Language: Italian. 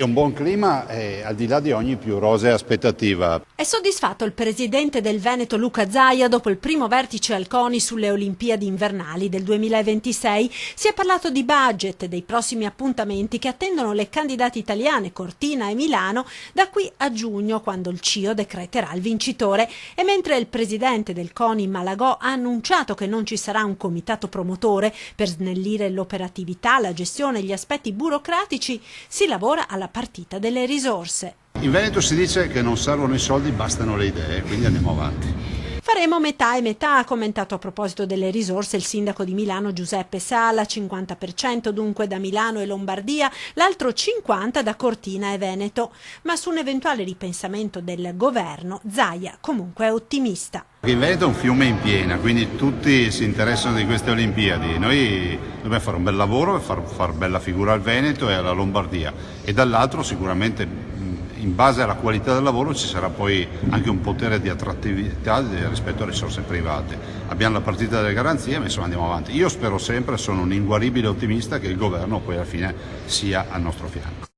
Un buon clima al di là di ogni più rosea aspettativa. È soddisfatto il presidente del Veneto Luca Zaia dopo il primo vertice al CONI sulle Olimpiadi invernali del 2026. Si è parlato di budget e dei prossimi appuntamenti che attendono le candidate italiane Cortina e Milano da qui a giugno, quando il CIO decreterà il vincitore. E mentre il presidente del CONI Malagò ha annunciato che non ci sarà un comitato promotore per snellire l'operatività, la gestione e gli aspetti burocratici, si lavora alla partita delle risorse. In Veneto si dice che non servono i soldi, bastano le idee, quindi andiamo avanti. Faremo metà e metà, ha commentato a proposito delle risorse il sindaco di Milano Giuseppe Sala, 50% dunque da Milano e Lombardia, l'altro 50% da Cortina e Veneto. Ma su un eventuale ripensamento del governo, Zaia comunque è ottimista. In Veneto è un fiume in piena, quindi tutti si interessano di queste Olimpiadi. Noi dobbiamo fare un bel lavoro e far bella figura al Veneto e alla Lombardia. E dall'altro sicuramente in base alla qualità del lavoro ci sarà poi anche un potere di attrattività rispetto a risorse private. Abbiamo la partita delle garanzie, ma insomma andiamo avanti. Io spero sempre, sono un inguaribile ottimista, che il governo poi alla fine sia al nostro fianco.